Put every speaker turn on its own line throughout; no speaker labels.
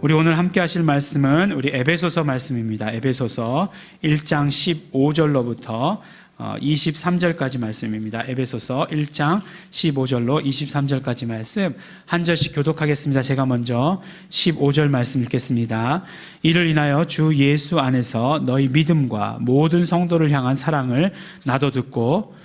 우리 오늘 함께 하실 말씀은 우리 에베소서 말씀입니다. 에베소서 1장 15절로부터 23절까지 말씀입니다. 에베소서 1장 15절로 23절까지 말씀 한 절씩 교독하겠습니다. 제가 먼저 15절 말씀 읽겠습니다. 이를 인하여 주 예수 안에서 너희 믿음과 모든 성도를 향한 사랑을 나도 듣고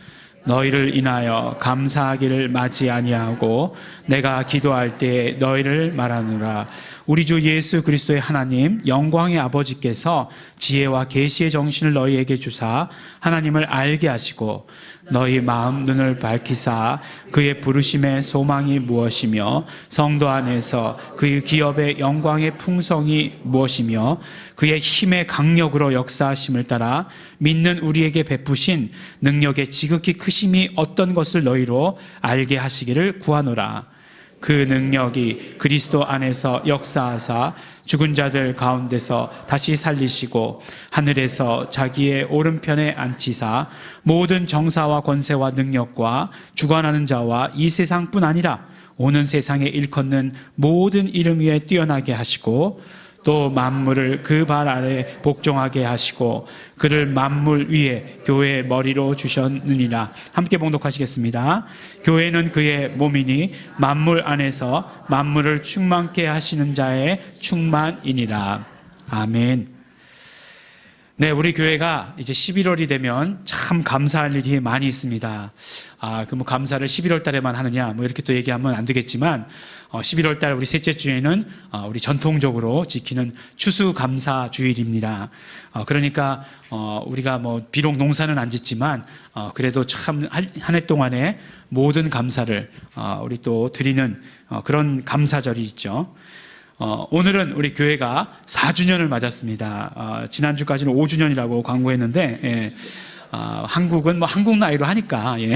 너희를 인하여 감사하기를 마치 아니하고 내가 기도할 때 너희를 말하노라. 우리 주 예수 그리스도의 하나님 영광의 아버지께서 지혜와 계시의 정신을 너희에게 주사 하나님을 알게 하시고 너희 마음 눈을 밝히사 그의 부르심의 소망이 무엇이며 성도 안에서 그의 기업의 영광의 풍성이 무엇이며 그의 힘의 강력으로 역사하심을 따라 믿는 우리에게 베푸신 능력의 지극히 크심이 어떤 것을 너희로 알게 하시기를 구하노라. 그 능력이 그리스도 안에서 역사하사 죽은 자들 가운데서 다시 살리시고 하늘에서 자기의 오른편에 앉히사 모든 정사와 권세와 능력과 주관하는 자와 이 세상뿐 아니라 오는 세상에 일컫는 모든 이름 위에 뛰어나게 하시고 또 만물을 그 발 아래 복종하게 하시고 그를 만물 위에 교회의 머리로 주셨느니라. 함께 봉독하시겠습니다. 교회는 그의 몸이니 만물 안에서 만물을 충만케 하시는 자의 충만이니라. 아멘. 네, 우리 교회가 이제 11월이 되면 참 감사할 일이 많이 있습니다. 그 감사를 11월 달에만 하느냐, 이렇게 또 얘기하면 안 되겠지만, 11월 달 우리 셋째 주에는 우리 전통적으로 지키는 추수감사 주일입니다. 그러니까, 우리가 비록 농사는 안 짓지만, 그래도 참 한 해 동안에 모든 감사를, 우리 또 드리는 그런 감사절이 있죠. 오늘은 우리 교회가 4주년을 맞았습니다. 지난주까지는 5주년이라고 광고했는데, 예. 한국은 한국 나이로 하니까, 예.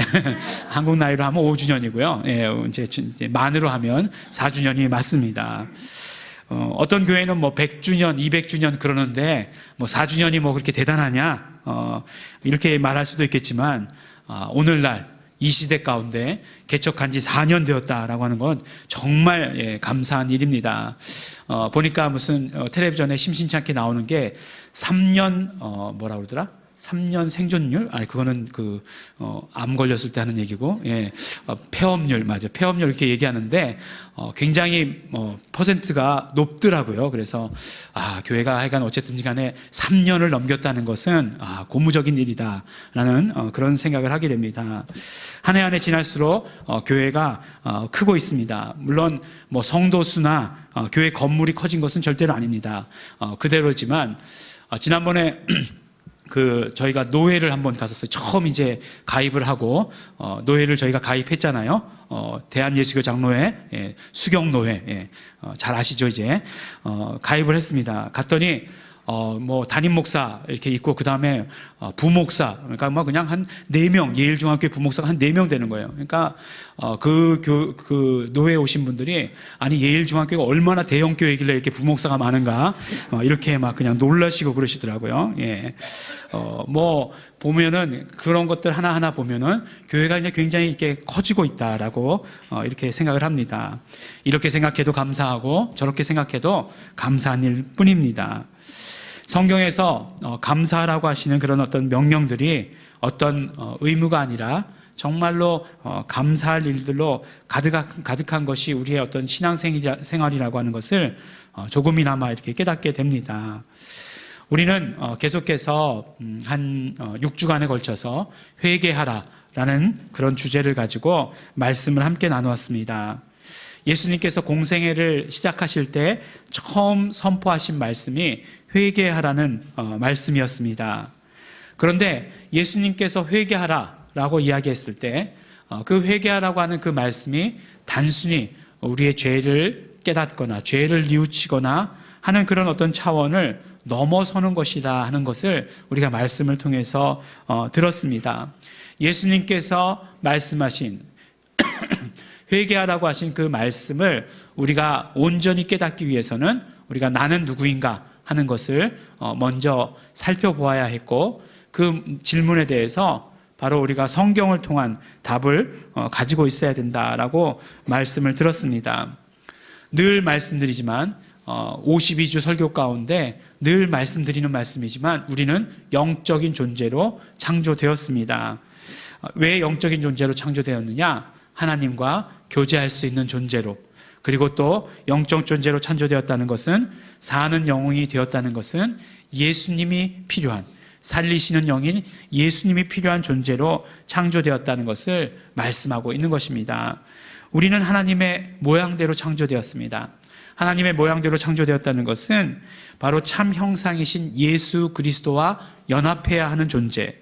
한국 나이로 하면 5주년이고요. 예. 이제 만으로 하면 4주년이 맞습니다. 어떤 교회는 100주년, 200주년 그러는데, 4주년이 그렇게 대단하냐? 이렇게 말할 수도 있겠지만, 오늘날 이 시대 가운데 개척한 지 4년 되었다라고 하는 건 정말 감사한 일입니다. 보니까 무슨 텔레비전에 심심찮게 나오는 게 3년 뭐라 그러더라? 3년 생존율? 그거는 암 걸렸을 때 하는 얘기고, 예. 폐업률, 맞아. 폐업률 이렇게 얘기하는데, 굉장히, 퍼센트가 높더라고요. 그래서, 교회가 하여간 어쨌든지 간에 3년을 넘겼다는 것은, 고무적인 일이다. 라는, 그런 생각을 하게 됩니다. 한 해 한 해 지날수록, 교회가, 크고 있습니다. 물론, 성도 수나, 교회 건물이 커진 것은 절대로 아닙니다. 그대로지만, 지난번에, 저희가 노회를 한번 갔었어요. 처음 이제 가입을 하고, 노회를 저희가 가입했잖아요. 대한예수교 장로회, 예, 수경노회, 예, 잘 아시죠, 이제. 가입을 했습니다. 갔더니, 담임 목사 이렇게 있고, 그 다음에, 부목사. 그러니까 그냥 한 4명, 예일중학교 부목사가 한 4명 되는 거예요. 그러니까, 노회에 오신 분들이, 아니, 예일중학교가 얼마나 대형교회이길래 이렇게 부목사가 많은가, 이렇게 그냥 놀라시고 그러시더라고요. 예. 보면은, 그런 것들 하나하나 보면은, 교회가 이제 굉장히 이렇게 커지고 있다라고, 이렇게 생각을 합니다. 이렇게 생각해도 감사하고, 저렇게 생각해도 감사한 일 뿐입니다. 성경에서 감사하라고 하시는 그런 어떤 명령들이 어떤 의무가 아니라 정말로 감사할 일들로 가득한 것이 우리의 어떤 신앙생활이라고 하는 것을 조금이나마 이렇게 깨닫게 됩니다. 우리는 계속해서 한 6주간에 걸쳐서 회개하라라는 그런 주제를 가지고 말씀을 함께 나누었습니다. 예수님께서 공생애를 시작하실 때 처음 선포하신 말씀이 회개하라는 말씀이었습니다. 그런데 예수님께서 회개하라라고 이야기했을 때 그 회개하라고 하는 그 말씀이 단순히 우리의 죄를 깨닫거나 죄를 뉘우치거나 하는 그런 어떤 차원을 넘어서는 것이다 하는 것을 우리가 말씀을 통해서 들었습니다. 예수님께서 말씀하신 회개하라고 하신 그 말씀을 우리가 온전히 깨닫기 위해서는 우리가 나는 누구인가 하는 것을 먼저 살펴보아야 했고, 그 질문에 대해서 바로 우리가 성경을 통한 답을 가지고 있어야 된다라고 말씀을 들었습니다. 늘 말씀드리지만 52주 설교 가운데 늘 말씀드리는 말씀이지만 우리는 영적인 존재로 창조되었습니다. 왜 영적인 존재로 창조되었느냐? 하나님과 교제할 수 있는 존재로, 그리고 또 영적 존재로 창조되었다는 것은, 사는 영혼이 되었다는 것은 예수님이 필요한, 살리시는 영인 예수님이 필요한 존재로 창조되었다는 것을 말씀하고 있는 것입니다. 우리는 하나님의 모양대로 창조되었습니다. 하나님의 모양대로 창조되었다는 것은 바로 참 형상이신 예수 그리스도와 연합해야 하는 존재,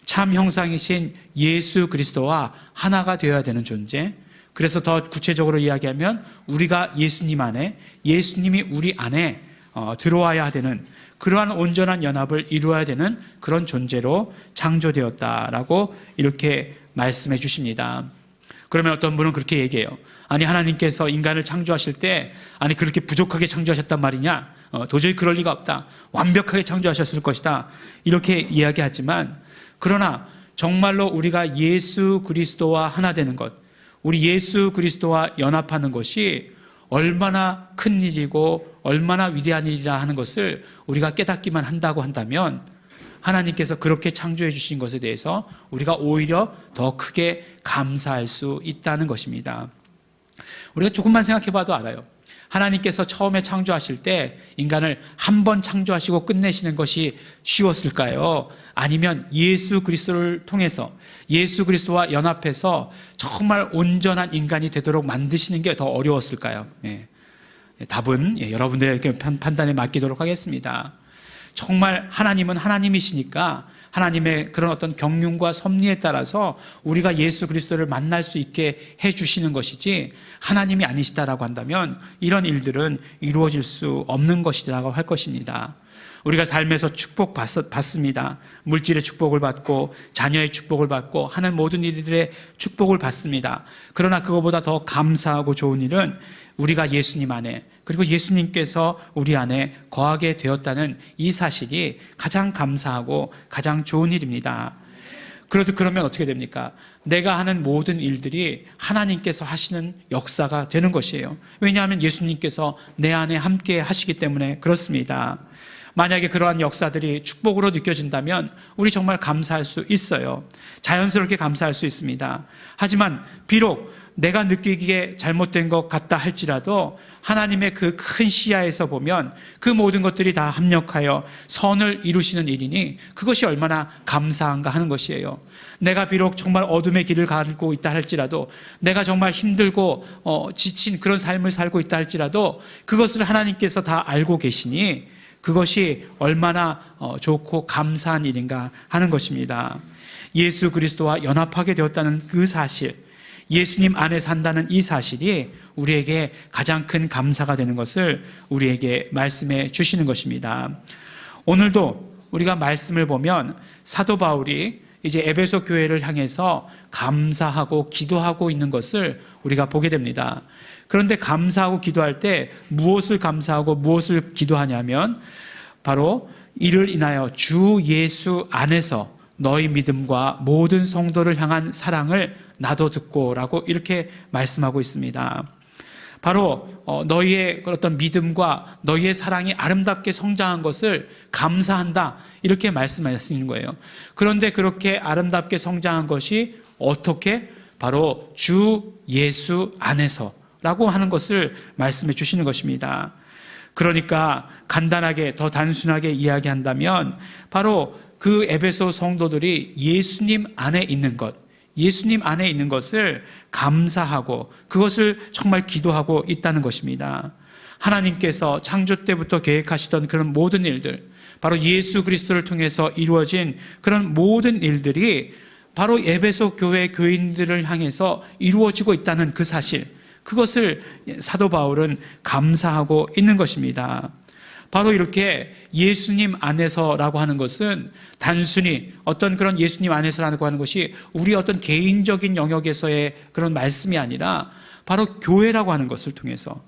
참 형상이신 예수 그리스도와 하나가 되어야 되는 존재. 그래서 더 구체적으로 이야기하면 우리가 예수님 안에, 예수님이 우리 안에 들어와야 되는, 그러한 온전한 연합을 이루어야 되는 그런 존재로 창조되었다라고 이렇게 말씀해 주십니다. 그러면 어떤 분은 그렇게 얘기해요. 아니, 하나님께서 인간을 창조하실 때 아니 그렇게 부족하게 창조하셨단 말이냐? 도저히 그럴 리가 없다. 완벽하게 창조하셨을 것이다. 이렇게 이야기하지만, 그러나 정말로 우리가 예수 그리스도와 하나 되는 것, 우리 예수 그리스도와 연합하는 것이 얼마나 큰 일이고 얼마나 위대한 일이라 하는 것을 우리가 깨닫기만 한다고 한다면, 하나님께서 그렇게 창조해 주신 것에 대해서 우리가 오히려 더 크게 감사할 수 있다는 것입니다. 우리가 조금만 생각해 봐도 알아요. 하나님께서 처음에 창조하실 때 인간을 한 번 창조하시고 끝내시는 것이 쉬웠을까요? 아니면 예수 그리스도를 통해서, 예수 그리스도와 연합해서 정말 온전한 인간이 되도록 만드시는 게 더 어려웠을까요? 답은 여러분들의 판단에 맡기도록 하겠습니다. 정말 하나님은 하나님이시니까 하나님의 그런 어떤 경륜과 섭리에 따라서 우리가 예수 그리스도를 만날 수 있게 해주시는 것이지, 하나님이 아니시다라고 한다면 이런 일들은 이루어질 수 없는 것이라고 할 것입니다. 우리가 삶에서 축복 받습니다. 물질의 축복을 받고 자녀의 축복을 받고 하는 모든 일들의 축복을 받습니다. 그러나 그거보다 더 감사하고 좋은 일은 우리가 예수님 안에, 그리고 예수님께서 우리 안에 거하게 되었다는 이 사실이 가장 감사하고 가장 좋은 일입니다. 그러면 어떻게 됩니까? 내가 하는 모든 일들이 하나님께서 하시는 역사가 되는 것이에요. 왜냐하면 예수님께서 내 안에 함께 하시기 때문에 그렇습니다. 만약에 그러한 역사들이 축복으로 느껴진다면 우리 정말 감사할 수 있어요. 자연스럽게 감사할 수 있습니다. 하지만 비록 내가 느끼기에 잘못된 것 같다 할지라도 하나님의 그 큰 시야에서 보면 그 모든 것들이 다 합력하여 선을 이루시는 일이니 그것이 얼마나 감사한가 하는 것이에요. 내가 비록 정말 어둠의 길을 가고 있다 할지라도, 내가 정말 힘들고 지친 그런 삶을 살고 있다 할지라도 그것을 하나님께서 다 알고 계시니 그것이 얼마나 좋고 감사한 일인가 하는 것입니다. 예수 그리스도와 연합하게 되었다는 그 사실, 예수님 안에 산다는 이 사실이 우리에게 가장 큰 감사가 되는 것을 우리에게 말씀해 주시는 것입니다. 오늘도 우리가 말씀을 보면 사도 바울이 이제 에베소 교회를 향해서 감사하고 기도하고 있는 것을 우리가 보게 됩니다. 그런데 감사하고 기도할 때 무엇을 감사하고 무엇을 기도하냐면 바로 이를 인하여 주 예수 안에서 너희 믿음과 모든 성도를 향한 사랑을 나도 듣고라고 이렇게 말씀하고 있습니다. 바로 너희의 어떤 믿음과 너희의 사랑이 아름답게 성장한 것을 감사한다, 이렇게 말씀하시는 거예요. 그런데 그렇게 아름답게 성장한 것이 어떻게? 바로 주 예수 안에서라고 하는 것을 말씀해 주시는 것입니다. 그러니까 간단하게, 더 단순하게 이야기한다면 바로 그 에베소 성도들이 예수님 안에 있는 것, 예수님 안에 있는 것을 감사하고 그것을 정말 기도하고 있다는 것입니다. 하나님께서 창조 때부터 계획하시던 그런 모든 일들, 바로 예수 그리스도를 통해서 이루어진 그런 모든 일들이 바로 에베소 교회 교인들을 향해서 이루어지고 있다는 그 사실, 그것을 사도 바울은 감사하고 있는 것입니다. 바로 이렇게 예수님 안에서라고 하는 것은 단순히 어떤 그런 예수님 안에서라고 하는 것이 우리 어떤 개인적인 영역에서의 그런 말씀이 아니라 바로 교회라고 하는 것을 통해서,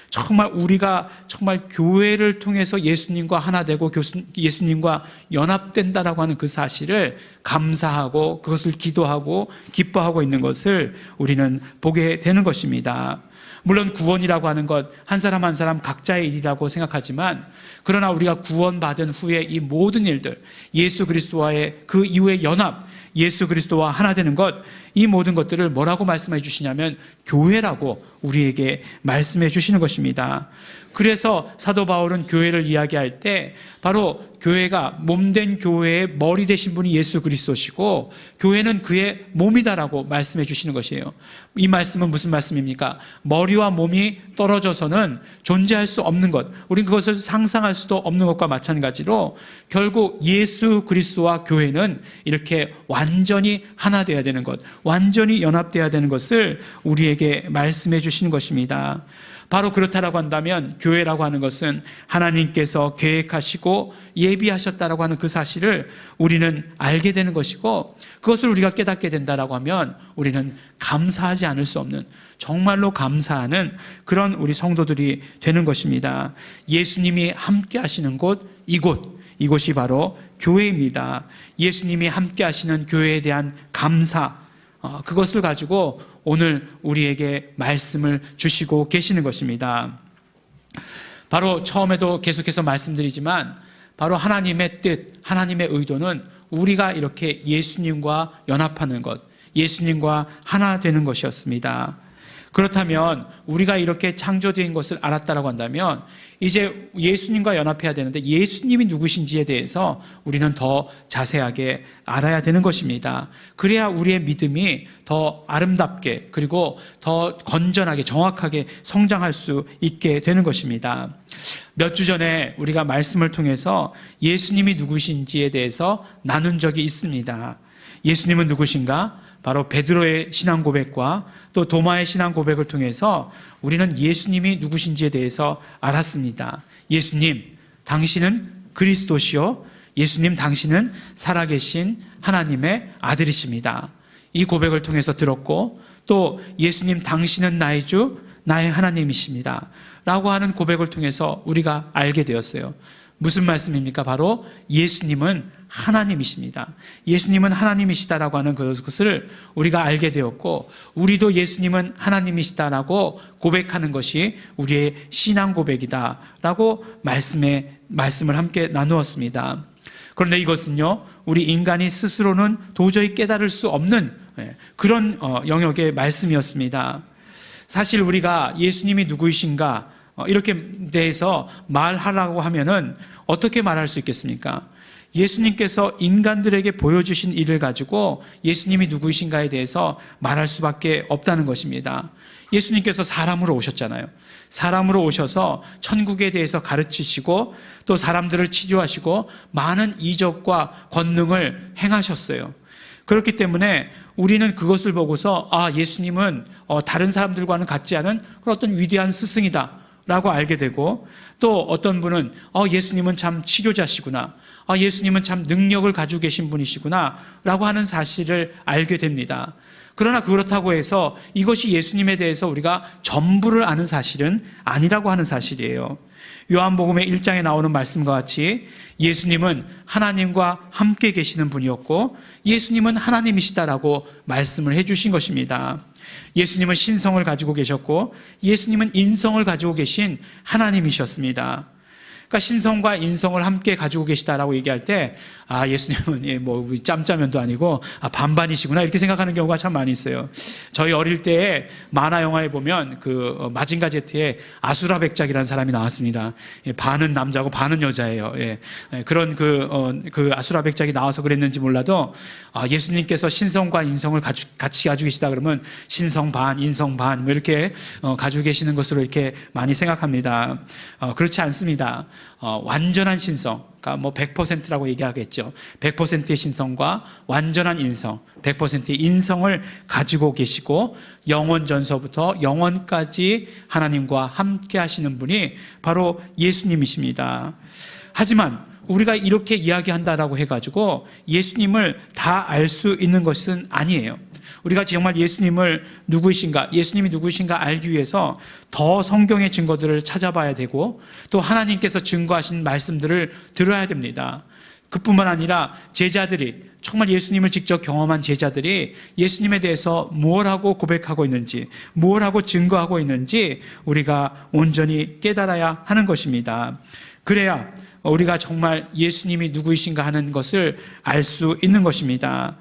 정말 우리가 정말 교회를 통해서 예수님과 하나 되고 예수님과 연합된다라고 하는 그 사실을 감사하고 그것을 기도하고 기뻐하고 있는 것을 우리는 보게 되는 것입니다. 물론 구원이라고 하는 것 한 사람 한 사람 각자의 일이라고 생각하지만, 그러나 우리가 구원받은 후에 이 모든 일들, 예수 그리스도와의 그 이후의 연합, 예수 그리스도와 하나 되는 것, 이 모든 것들을 뭐라고 말씀해 주시냐면 교회라고 우리에게 말씀해 주시는 것입니다. 그래서 사도 바울은 교회를 이야기할 때 바로 교회가 몸된 교회의 머리 되신 분이 예수 그리스도시고 교회는 그의 몸이다라고 말씀해 주시는 것이에요. 이 말씀은 무슨 말씀입니까? 머리와 몸이 떨어져서는 존재할 수 없는 것, 우리는 그것을 상상할 수도 없는 것과 마찬가지로 결국 예수 그리스도와 교회는 이렇게 완전히 하나 되어야 되는 것, 완전히 연합되어야 되는 것을 우리에게 말씀해 주시는 것입니다. 바로 그렇다라고 한다면 교회라고 하는 것은 하나님께서 계획하시고 예비하셨다라고 하는 그 사실을 우리는 알게 되는 것이고, 그것을 우리가 깨닫게 된다라고 하면 우리는 감사하지 않을 수 없는, 정말로 감사하는 그런 우리 성도들이 되는 것입니다. 예수님이 함께 하시는 곳, 이곳이 바로 교회입니다. 예수님이 함께 하시는 교회에 대한 감사, 그것을 가지고 오늘 우리에게 말씀을 주시고 계시는 것입니다. 바로 처음에도 계속해서 말씀드리지만 바로 하나님의 뜻, 하나님의 의도는 우리가 이렇게 예수님과 연합하는 것, 예수님과 하나 되는 것이었습니다. 그렇다면 우리가 이렇게 창조된 것을 알았다라고 한다면 이제 예수님과 연합해야 되는데 예수님이 누구신지에 대해서 우리는 더 자세하게 알아야 되는 것입니다. 그래야 우리의 믿음이 더 아름답게 그리고 더 건전하게 정확하게 성장할 수 있게 되는 것입니다. 몇 주 전에 우리가 말씀을 통해서 예수님이 누구신지에 대해서 나눈 적이 있습니다. 예수님은 누구신가? 바로 베드로의 신앙 고백과 또 도마의 신앙 고백을 통해서 우리는 예수님이 누구신지에 대해서 알았습니다. 예수님, 당신은 그리스도시요, 예수님 당신은 살아계신 하나님의 아들이십니다. 이 고백을 통해서 들었고, 또 예수님 당신은 나의 주, 나의 하나님이십니다 라고 하는 고백을 통해서 우리가 알게 되었어요. 무슨 말씀입니까? 바로 예수님은 하나님이십니다. 예수님은 하나님이시다라고 하는 그것을 우리가 알게 되었고, 우리도 예수님은 하나님이시다라고 고백하는 것이 우리의 신앙 고백이다라고 말씀을 함께 나누었습니다. 그런데 이것은요, 우리 인간이 스스로는 도저히 깨달을 수 없는 그런 영역의 말씀이었습니다. 사실 우리가 예수님이 누구이신가 이렇게 대해서 말하라고 하면은 어떻게 말할 수 있겠습니까? 예수님께서 인간들에게 보여주신 일을 가지고 예수님이 누구이신가에 대해서 말할 수밖에 없다는 것입니다. 예수님께서 사람으로 오셨잖아요. 사람으로 오셔서 천국에 대해서 가르치시고 또 사람들을 치료하시고 많은 이적과 권능을 행하셨어요. 그렇기 때문에 우리는 그것을 보고서 예수님은 다른 사람들과는 같지 않은 그런 어떤 위대한 스승이다 라고 알게 되고, 또 어떤 분은 예수님은 참 치료자시구나, 예수님은 참 능력을 가지고 계신 분이시구나 라고 하는 사실을 알게 됩니다. 그러나 그렇다고 해서 이것이 예수님에 대해서 우리가 전부를 아는 사실은 아니라고 하는 사실이에요. 요한복음의 1장에 나오는 말씀과 같이 예수님은 하나님과 함께 계시는 분이었고 예수님은 하나님이시다라고 말씀을 해주신 것입니다. 예수님은 신성을 가지고 계셨고 예수님은 인성을 가지고 계신 하나님이셨습니다. 그러니까 신성과 인성을 함께 가지고 계시다라고 얘기할 때 예수님은 우리 짬짜면도 아니고 반반이시구나 이렇게 생각하는 경우가 참 많이 있어요. 저희 어릴 때 만화 영화에 보면 그 마징가 제트에 아수라 백작이라는 사람이 나왔습니다. 반은 남자고 반은 여자예요. 그런 그 아수라 백작이 나와서 그랬는지 몰라도 예수님께서 신성과 인성을 같이 가지고 계시다 그러면 신성 반, 인성 반 이렇게 가지고 계시는 것으로 이렇게 많이 생각합니다. 그렇지 않습니다. 완전한 신성, 그러니까 100%라고 얘기하겠죠. 100%의 신성과 완전한 인성, 100%의 인성을 가지고 계시고 영원 전서부터 영원까지 하나님과 함께 하시는 분이 바로 예수님이십니다. 하지만 우리가 이렇게 이야기한다라고 해가지고 예수님을 다 알 수 있는 것은 아니에요. 우리가 정말 예수님이 누구이신가 알기 위해서 더 성경의 증거들을 찾아봐야 되고 또 하나님께서 증거하신 말씀들을 들어야 됩니다. 그뿐만 아니라 제자들이, 정말 예수님을 직접 경험한 제자들이 예수님에 대해서 무엇 하고 고백하고 있는지, 무엇 하고 증거하고 있는지 우리가 온전히 깨달아야 하는 것입니다. 그래야 우리가 정말 예수님이 누구이신가 하는 것을 알 수 있는 것입니다.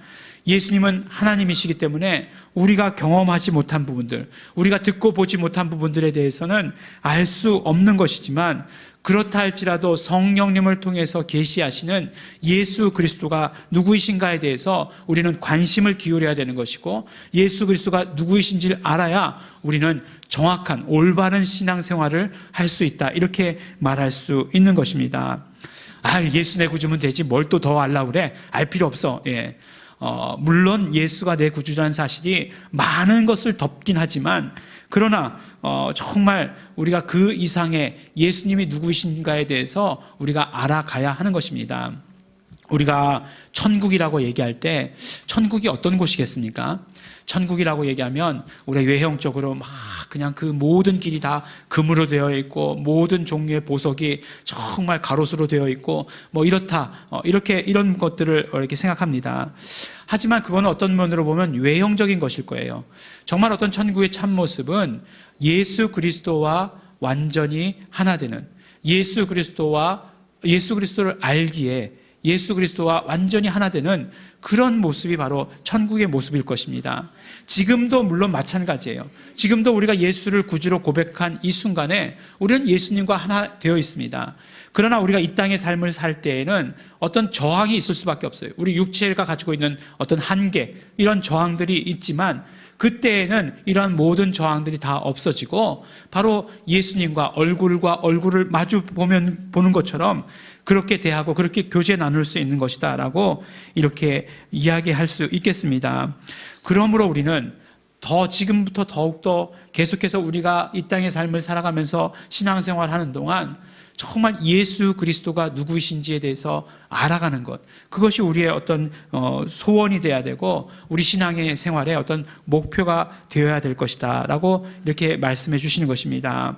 예수님은 하나님이시기 때문에 우리가 경험하지 못한 부분들, 우리가 듣고 보지 못한 부분들에 대해서는 알 수 없는 것이지만, 그렇다 할지라도 성령님을 통해서 계시하시는 예수 그리스도가 누구이신가에 대해서 우리는 관심을 기울여야 되는 것이고, 예수 그리스도가 누구이신지를 알아야 우리는 정확한 올바른 신앙생활을 할 수 있다, 이렇게 말할 수 있는 것입니다. 예수 내 구주면 되지 뭘 또 더 알라고 그래? 알 필요 없어. 물론 예수가 내 구주라는 사실이 많은 것을 덮긴 하지만, 그러나 정말 우리가 그 이상의 예수님이 누구이신가에 대해서 우리가 알아가야 하는 것입니다. 우리가 천국이라고 얘기할 때 천국이 어떤 곳이겠습니까? 천국이라고 얘기하면 우리가 외형적으로 막 그냥 그 모든 길이 다 금으로 되어 있고, 모든 종류의 보석이 정말 가로수로 되어 있고, 뭐 이렇다, 이런 것들을 이렇게 생각합니다. 하지만 그건 어떤 면으로 보면 외형적인 것일 거예요. 정말 어떤 천국의 참모습은 예수 그리스도와 완전히 하나 되는, 예수 그리스도를 알기에 예수 그리스도와 완전히 하나 되는 그런 모습이 바로 천국의 모습일 것입니다. 지금도 물론 마찬가지예요. 지금도 우리가 예수를 구주로 고백한 이 순간에 우리는 예수님과 하나 되어 있습니다. 그러나 우리가 이 땅의 삶을 살 때에는 어떤 저항이 있을 수밖에 없어요. 우리 육체가 가지고 있는 어떤 한계, 이런 저항들이 있지만, 그때에는 이러한 모든 저항들이 다 없어지고 바로 예수님과 얼굴을 마주 보는 것처럼 그렇게 대하고 그렇게 교제 나눌 수 있는 것이다 라고 이렇게 이야기할 수 있겠습니다. 그러므로 우리는 지금부터 더욱더 계속해서 우리가 이 땅의 삶을 살아가면서 신앙생활하는 동안 정말 예수 그리스도가 누구이신지에 대해서 알아가는 것, 그것이 우리의 어떤 소원이 되어야 되고 우리 신앙의 생활의 어떤 목표가 되어야 될 것이다 라고 이렇게 말씀해 주시는 것입니다.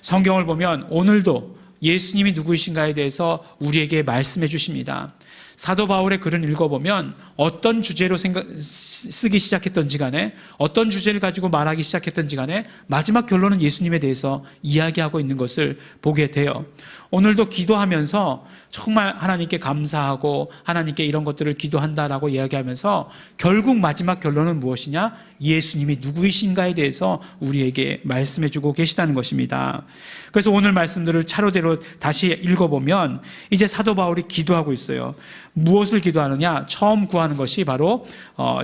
성경을 보면 오늘도 예수님이 누구이신가에 대해서 우리에게 말씀해 주십니다. 사도 바울의 글을 읽어보면 어떤 주제로 쓰기 시작했던지 간에, 어떤 주제를 가지고 말하기 시작했던지 간에 마지막 결론은 예수님에 대해서 이야기하고 있는 것을 보게 돼요. 오늘도 기도하면서 정말 하나님께 감사하고 하나님께 이런 것들을 기도한다라고 이야기하면서 결국 마지막 결론은 무엇이냐? 예수님이 누구이신가에 대해서 우리에게 말씀해주고 계시다는 것입니다. 그래서 오늘 말씀들을 차로대로 다시 읽어보면 이제 사도 바울이 기도하고 있어요. 무엇을 기도하느냐? 처음 구하는 것이 바로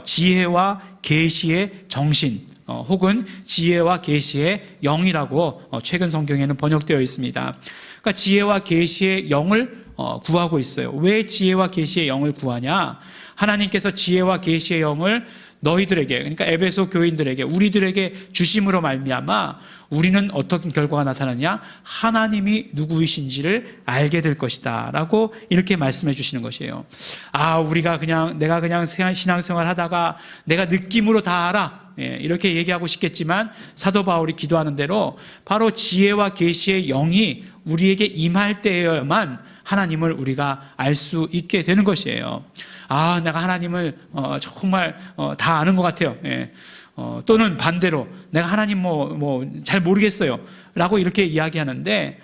지혜와 계시의 정신, 혹은 지혜와 계시의 영이라고 최근 성경에는 번역되어 있습니다. 그러니까 지혜와 계시의 영을 구하고 있어요. 왜 지혜와 계시의 영을 구하냐? 하나님께서 지혜와 계시의 영을 너희들에게, 그러니까 에베소 교인들에게, 우리들에게 주심으로 말미암아 우리는 어떤 결과가 나타나냐? 하나님이 누구이신지를 알게 될 것이다 라고 이렇게 말씀해 주시는 것이에요. 내가 그냥 신앙생활 하다가 내가 느낌으로 다 알아, 이렇게 얘기하고 싶겠지만 사도 바울이 기도하는 대로 바로 지혜와 계시의 영이 우리에게 임할 때에야만 하나님을 우리가 알 수 있게 되는 것이에요. 내가 하나님을 정말 다 아는 것 같아요. 또는 반대로 내가 하나님 잘 모르겠어요 라고 이렇게 이야기하는데,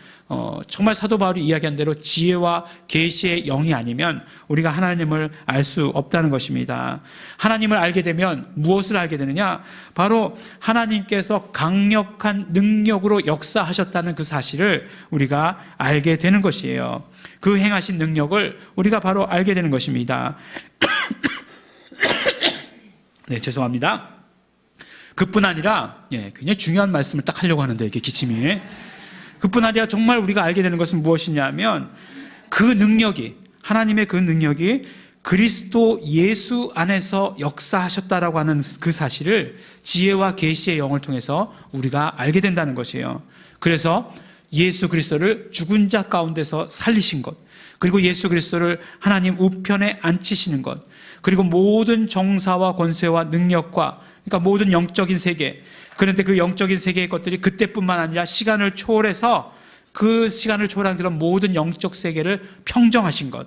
정말 사도 바울이 이야기한 대로 지혜와 계시의 영이 아니면 우리가 하나님을 알 수 없다는 것입니다. 하나님을 알게 되면 무엇을 알게 되느냐? 바로 하나님께서 강력한 능력으로 역사하셨다는 그 사실을 우리가 알게 되는 것이에요. 그 행하신 능력을 우리가 바로 알게 되는 것입니다. 네, 죄송합니다. 그뿐 아니라 굉장히 중요한 말씀을 딱 하려고 하는데 이게 기침이. 그뿐 아니라 정말 우리가 알게 되는 것은 무엇이냐면 그 능력이, 하나님의 그 능력이 그리스도 예수 안에서 역사하셨다라고 하는 그 사실을 지혜와 계시의 영을 통해서 우리가 알게 된다는 것이에요. 그래서 예수 그리스도를 죽은 자 가운데서 살리신 것, 그리고 예수 그리스도를 하나님 우편에 앉히시는 것, 그리고 모든 정사와 권세와 능력과, 그러니까 모든 영적인 세계, 그런데 그 영적인 세계의 것들이 그때뿐만 아니라 시간을 초월해서 그 시간을 초월한 그런 모든 영적 세계를 평정하신 것,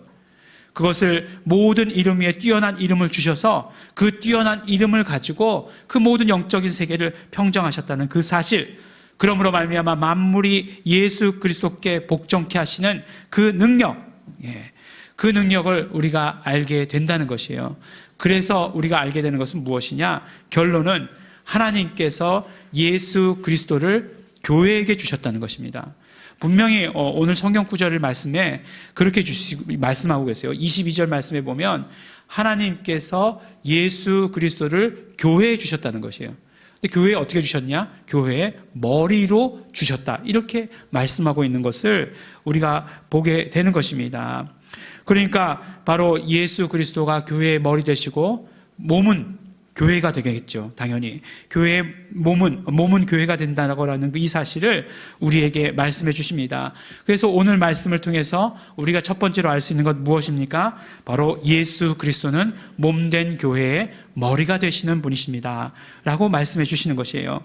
그것을 모든 이름 위에 뛰어난 이름을 주셔서 그 뛰어난 이름을 가지고 그 모든 영적인 세계를 평정하셨다는 그 사실, 그러므로 말미암아 만물이 예수 그리스도께 복종케 하시는 그 능력, 그 능력을 우리가 알게 된다는 것이에요. 그래서 우리가 알게 되는 것은 무엇이냐? 결론은 하나님께서 예수 그리스도를 교회에게 주셨다는 것입니다. 분명히 오늘 성경 구절을 말씀에 그렇게 말씀하고 계세요. 22절 말씀에 보면 하나님께서 예수 그리스도를 교회에 주셨다는 것이에요. 근데 교회에 어떻게 주셨냐? 교회의 머리로 주셨다. 이렇게 말씀하고 있는 것을 우리가 보게 되는 것입니다. 그러니까 바로 예수 그리스도가 교회의 머리 되시고 몸은 교회가 되겠죠. 당연히 교회의 몸은 교회가 된다고 하는 이 사실을 우리에게 말씀해 주십니다. 그래서 오늘 말씀을 통해서 우리가 첫 번째로 알 수 있는 것 무엇입니까? 바로 예수 그리스도는 몸된 교회의 머리가 되시는 분이십니다 라고 말씀해 주시는 것이에요.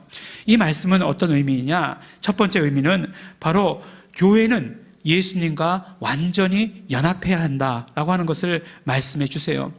이 말씀은 어떤 의미이냐? 첫 번째 의미는 바로 교회는 예수님과 완전히 연합해야 한다라고 하는 것을 말씀해 주세요.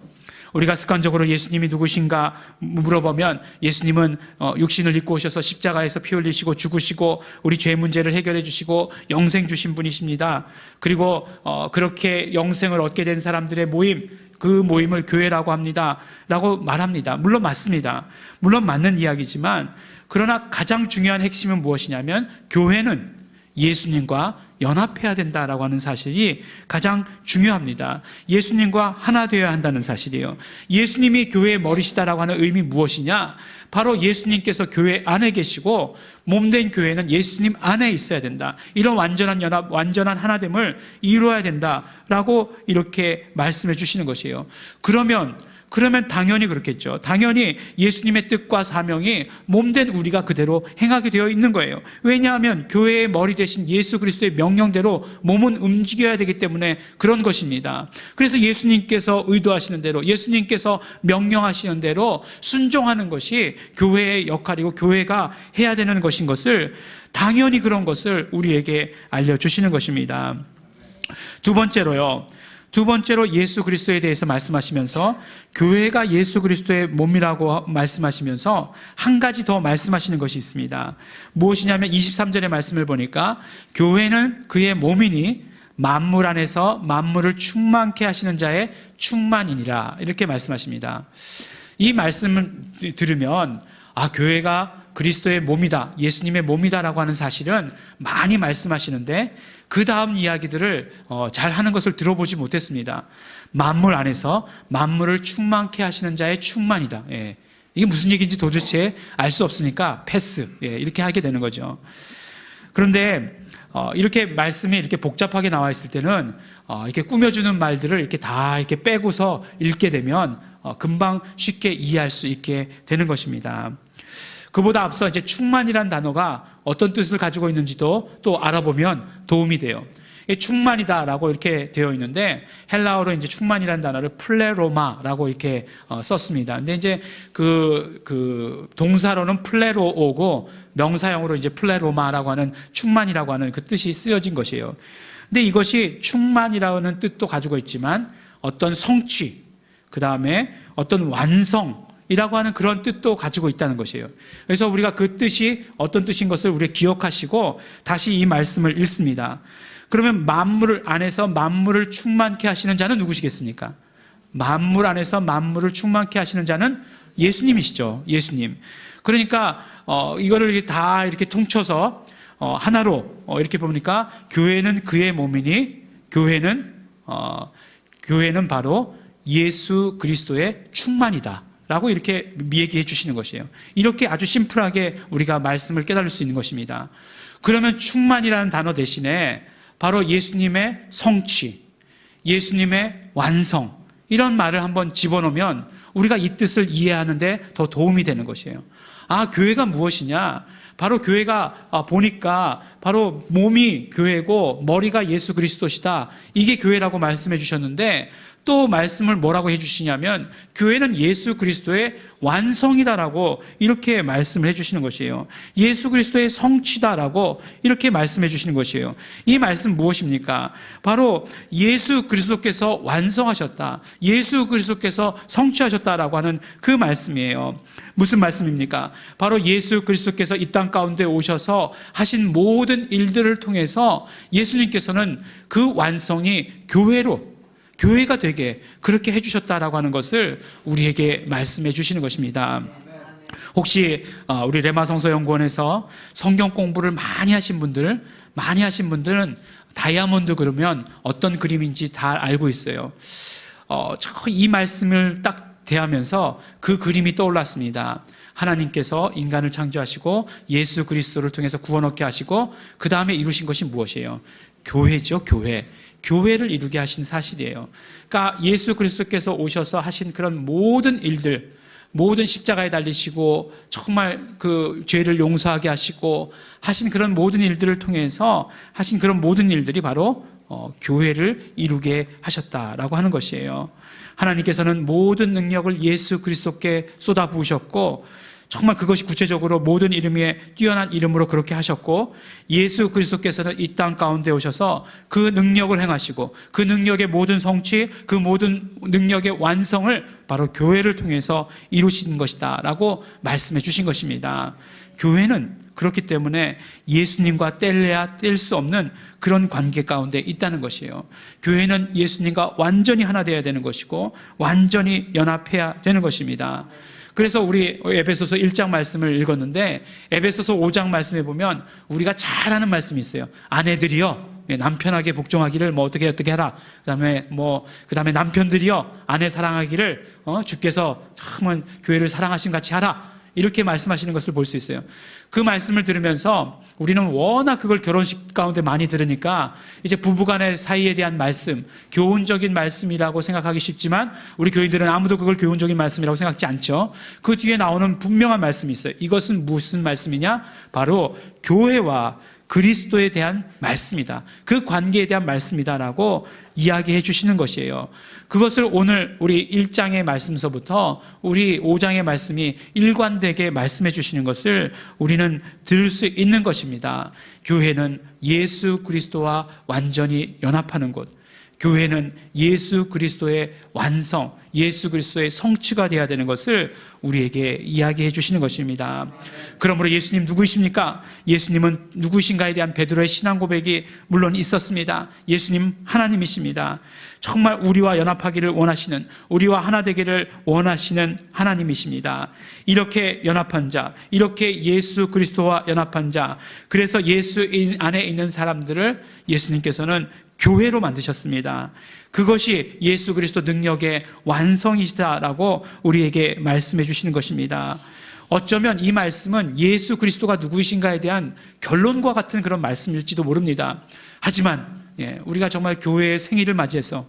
우리가 습관적으로 예수님이 누구신가 물어보면 예수님은 육신을 입고 오셔서 십자가에서 피 흘리시고 죽으시고 우리 죄 문제를 해결해 주시고 영생 주신 분이십니다. 그리고 그렇게 영생을 얻게 된 사람들의 모임, 그 모임을 교회라고 합니다 라고 말합니다. 물론 맞습니다. 물론 맞는 이야기지만 그러나 가장 중요한 핵심은 무엇이냐면 교회는 예수님과 연합해야 된다라고 하는 사실이 가장 중요합니다. 예수님과 하나 되어야 한다는 사실이에요. 예수님이 교회의 머리시다라고 하는 의미 무엇이냐? 바로 예수님께서 교회 안에 계시고 몸된 교회는 예수님 안에 있어야 된다. 이런 완전한 연합, 완전한 하나됨을 이루어야 된다라고 이렇게 말씀해 주시는 것이에요. 그러면 당연히 그렇겠죠. 당연히 예수님의 뜻과 사명이 몸된 우리가 그대로 행하게 되어 있는 거예요. 왜냐하면 교회의 머리 대신 예수 그리스도의 명령대로 몸은 움직여야 되기 때문에 그런 것입니다. 그래서 예수님께서 의도하시는 대로, 예수님께서 명령하시는 대로 순종하는 것이 교회의 역할이고 교회가 해야 되는 것인 것을, 당연히 그런 것을 우리에게 알려주시는 것입니다. 두 번째로 예수 그리스도에 대해서 말씀하시면서 교회가 예수 그리스도의 몸이라고 말씀하시면서 한 가지 더 말씀하시는 것이 있습니다. 무엇이냐면 23절의 말씀을 보니까 교회는 그의 몸이니 만물 안에서 만물을 충만케 하시는 자의 충만이니라, 이렇게 말씀하십니다. 이 말씀을 들으면 교회가 그리스도의 몸이다, 예수님의 몸이다라고 하는 사실은 많이 말씀하시는데 그 다음 이야기들을 잘 하는 것을 들어보지 못했습니다. 만물 안에서 만물을 충만케 하시는 자의 충만이다. 이게 무슨 얘기인지 도대체 알 수 없으니까 패스. 이렇게 하게 되는 거죠. 그런데 이렇게 말씀이 이렇게 복잡하게 나와 있을 때는 이렇게 꾸며주는 말들을 이렇게 다 이렇게 빼고서 읽게 되면 금방 쉽게 이해할 수 있게 되는 것입니다. 그보다 앞서 이제 충만이란 단어가 어떤 뜻을 가지고 있는지도 또 알아보면 도움이 돼요. 충만이다라고 이렇게 되어 있는데 헬라어로 이제 충만이란 단어를 플레로마라고 이렇게 썼습니다. 근데 이제 그 동사로는 플레로오고 명사형으로 이제 플레로마라고 하는 충만이라고 하는 그 뜻이 쓰여진 것이에요. 근데 이것이 충만이라는 뜻도 가지고 있지만 어떤 성취, 그 다음에 어떤 완성, 이라고 하는 그런 뜻도 가지고 있다는 것이에요. 그래서 우리가 그 뜻이 어떤 뜻인 것을 우리가 기억하시고 다시 이 말씀을 읽습니다. 그러면 만물 안에서 만물을 충만케 하시는 자는 누구시겠습니까? 만물 안에서 만물을 충만케 하시는 자는 예수님이시죠. 예수님. 그러니까 이거를 다 이렇게 통쳐서 하나로 이렇게 보니까 교회는 그의 몸이니 교회는 바로 예수 그리스도의 충만이다 라고 이렇게 얘기해 주시는 것이에요. 이렇게 아주 심플하게 우리가 말씀을 깨달을 수 있는 것입니다. 그러면 충만이라는 단어 대신에 바로 예수님의 성취, 예수님의 완성, 이런 말을 한번 집어넣으면 우리가 이 뜻을 이해하는데 더 도움이 되는 것이에요. 교회가 무엇이냐? 바로 교회가 보니까 바로 몸이 교회고 머리가 예수 그리스도시다. 이게 교회라고 말씀해 주셨는데 또 말씀을 뭐라고 해주시냐면 교회는 예수 그리스도의 완성이다라고 이렇게 말씀을 해주시는 것이에요. 예수 그리스도의 성취다라고 이렇게 말씀해 주시는 것이에요. 이 말씀 무엇입니까? 바로 예수 그리스도께서 완성하셨다, 예수 그리스도께서 성취하셨다라고 하는 그 말씀이에요. 무슨 말씀입니까? 바로 예수 그리스도께서 이 땅 가운데 오셔서 하신 모든 일들을 통해서 예수님께서는 그 완성이 교회가 되게 그렇게 해주셨다라고 하는 것을 우리에게 말씀해 주시는 것입니다. 혹시 우리 레마성서연구원에서 성경 공부를 많이 하신 분들은 다이아몬드 그러면 어떤 그림인지 다 알고 있어요. 이 말씀을 딱 대하면서 그 그림이 떠올랐습니다. 하나님께서 인간을 창조하시고 예수 그리스도를 통해서 구원 얻게 하시고 그 다음에 이루신 것이 무엇이에요? 교회죠, 교회. 교회를 이루게 하신 사실이에요. 그러니까 예수 그리스도께서 오셔서 하신 그런 모든 일들, 모든 십자가에 달리시고 정말 그 죄를 용서하게 하시고 하신 그런 모든 일들을 통해서 하신 그런 모든 일들이 바로 교회를 이루게 하셨다라고 하는 것이에요. 하나님께서는 모든 능력을 예수 그리스도께 쏟아부으셨고 정말 그것이 구체적으로 모든 이름 위에 뛰어난 이름으로 그렇게 하셨고 예수 그리스도께서는 이 땅 가운데 오셔서 그 능력을 행하시고 그 능력의 모든 성취, 그 모든 능력의 완성을 바로 교회를 통해서 이루신 것이다 라고 말씀해 주신 것입니다. 교회는 그렇기 때문에 예수님과 뗄래야 뗄 수 없는 그런 관계 가운데 있다는 것이에요. 교회는 예수님과 완전히 하나 되어야 되는 것이고 완전히 연합해야 되는 것입니다. 그래서 우리 에베소서 1장 말씀을 읽었는데 에베소서 5장 말씀에 보면 우리가 잘 아는 말씀이 있어요. 아내들이여 남편에게 복종하기를 어떻게 하라. 그다음에 남편들이여 아내 사랑하기를 주께서 참 교회를 말씀하신 같이 하라. 이렇게 말씀하시는 것을 볼 수 있어요. 그 말씀을 들으면서 우리는 워낙 그걸 결혼식 가운데 많이 들으니까 이제 부부간의 사이에 대한 말씀, 교훈적인 말씀이라고 생각하기 쉽지만 우리 교인들은 아무도 그걸 교훈적인 말씀이라고 생각지 않죠. 그 뒤에 나오는 분명한 말씀이 있어요. 이것은 무슨 말씀이냐? 바로 교회와 그리스도에 대한 말씀이다. 그 관계에 대한 말씀이다라고 이야기해 주시는 것이에요. 그것을 오늘 우리 1장의 말씀서부터 우리 5장의 말씀이 일관되게 말씀해 주시는 것을 우리는 들을 수 있는 것입니다. 교회는 예수 그리스도와 완전히 연합하는 곳, 교회는 예수 그리스도의 완성, 예수 그리스도의 성취가 되어야 되는 것을 우리에게 이야기해 주시는 것입니다. 그러므로 예수님 누구이십니까? 예수님은 누구이신가에 대한 베드로의 신앙 고백이 물론 있었습니다. 예수님 하나님이십니다. 정말 우리와 연합하기를 원하시는, 우리와 하나 되기를 원하시는 하나님이십니다. 이렇게 연합한 자, 이렇게 예수 그리스도와 연합한 자, 그래서 예수 안에 있는 사람들을 예수님께서는 교회로 만드셨습니다. 그것이 예수 그리스도 능력의 완성이시다라고 우리에게 말씀해 주시는 것입니다. 어쩌면 이 말씀은 예수 그리스도가 누구이신가에 대한 결론과 같은 그런 말씀일지도 모릅니다. 하지만 우리가 정말 교회의 생일을 맞이해서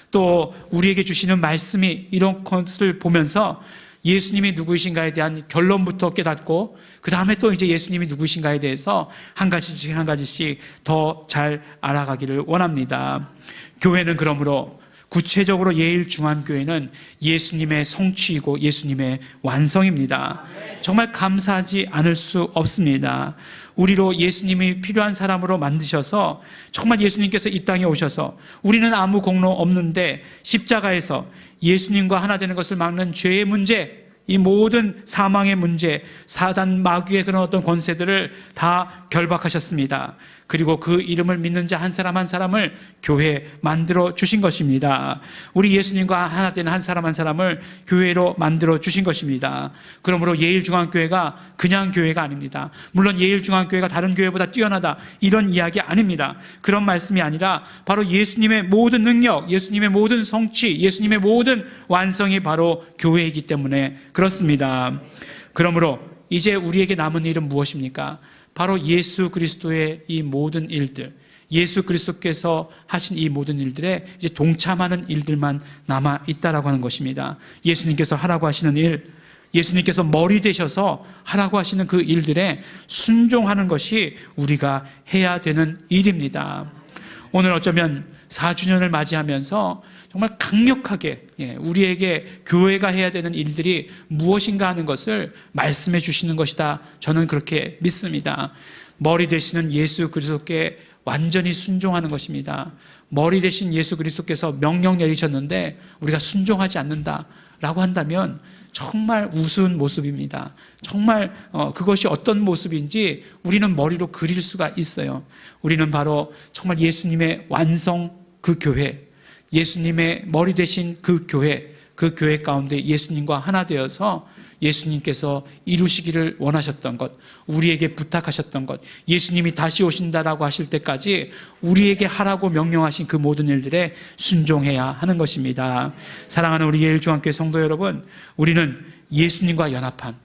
또 우리에게 주시는 말씀이 이런 것을 보면서 예수님이 누구이신가에 대한 결론부터 깨닫고 그 다음에 또 이제 예수님이 누구이신가에 대해서 한 가지씩 더 잘 알아가기를 원합니다. 교회는 그러므로 구체적으로 예일중앙교회는 예수님의 성취이고 예수님의 완성입니다. 정말 감사하지 않을 수 없습니다. 우리로 예수님이 필요한 사람으로 만드셔서 정말 예수님께서 이 땅에 오셔서 우리는 아무 공로 없는데 십자가에서 예수님과 하나 되는 것을 막는 죄의 문제, 이 모든 사망의 문제, 사단 마귀의 그런 어떤 권세들을 다 결박하셨습니다. 그리고 그 이름을 믿는 자 한 사람 한 사람을 교회에 만들어 주신 것입니다. 우리 예수님과 하나 되는 한 사람을 교회로 만들어 주신 것입니다. 그러므로 예일중앙교회가 그냥 교회가 아닙니다. 물론 예일중앙교회가 다른 교회보다 뛰어나다 이런 이야기 아닙니다. 그런 말씀이 아니라 바로 예수님의 모든 능력, 예수님의 모든 성취, 예수님의 모든 완성이 바로 교회이기 때문에 그렇습니다. 그러므로 이제 우리에게 남은 일은 무엇입니까? 바로 예수 그리스도의 이 모든 일들, 예수 그리스도께서 하신 이 모든 일들에 이제 동참하는 일들만 남아 있다라고 하는 것입니다. 예수님께서 하라고 하시는 일, 예수님께서 머리 되셔서 하라고 하시는 그 일들에 순종하는 것이 우리가 해야 되는 일입니다. 오늘 어쩌면 4주년을 맞이하면서 정말 강력하게 우리에게 교회가 해야 되는 일들이 무엇인가 하는 것을 말씀해 주시는 것이다. 저는 그렇게 믿습니다. 머리 되시는 예수 그리스도께 완전히 순종하는 것입니다. 머리 되신 예수 그리스도께서 명령 내리셨는데 우리가 순종하지 않는다라고 한다면 정말 우스운 모습입니다. 정말 그것이 어떤 모습인지 우리는 머리로 그릴 수가 있어요. 우리는 바로 정말 예수님의 완성 그 교회, 예수님의 머리 되신 그 교회 가운데 예수님과 하나 되어서 예수님께서 이루시기를 원하셨던 것, 우리에게 부탁하셨던 것, 예수님이 다시 오신다라고 하실 때까지 우리에게 하라고 명령하신 그 모든 일들에 순종해야 하는 것입니다. 사랑하는 우리 예일중앙교회 성도 여러분, 우리는 예수님과 연합한,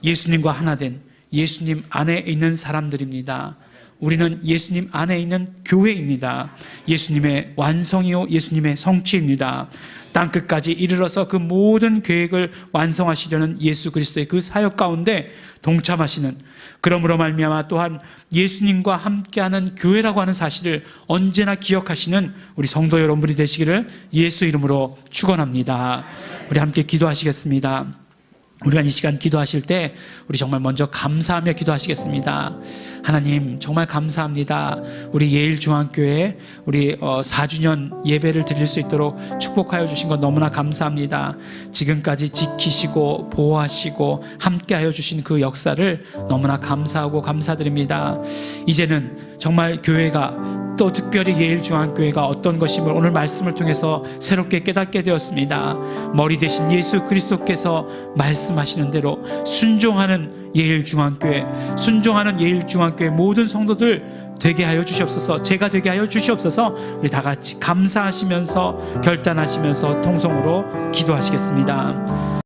예수님과 하나 된 예수님 안에 있는 사람들입니다. 우리는 예수님 안에 있는 교회입니다. 예수님의 완성이요 예수님의 성취입니다. 땅끝까지 이르러서 그 모든 계획을 완성하시려는 예수 그리스도의 그 사역 가운데 동참하시는, 그러므로 말미암아 또한 예수님과 함께하는 교회라고 하는 사실을 언제나 기억하시는 우리 성도 여러분들이 되시기를 예수 이름으로 축원합니다. 우리 함께 기도하시겠습니다. 우리가 이 시간 기도하실 때 우리 정말 먼저 감사하며 기도하시겠습니다. 하나님 정말 감사합니다. 우리 예일중앙교회 우리 4주년 예배를 드릴 수 있도록 축복하여 주신 것 너무나 감사합니다. 지금까지 지키시고 보호하시고 함께하여 주신 그 역사를 너무나 감사하고 감사드립니다. 이제는 정말 교회가 또 특별히 예일중앙교회가 어떤 것임을 오늘 말씀을 통해서 새롭게 깨닫게 되었습니다. 머리 되신 예수 그리스도께서 말씀하시는 대로 순종하는 예일중앙교회, 순종하는 예일중앙교회 모든 성도들 되게 하여 주시옵소서. 제가 되게 하여 주시옵소서. 우리 다 같이 감사하시면서 결단하시면서 통성으로 기도하시겠습니다.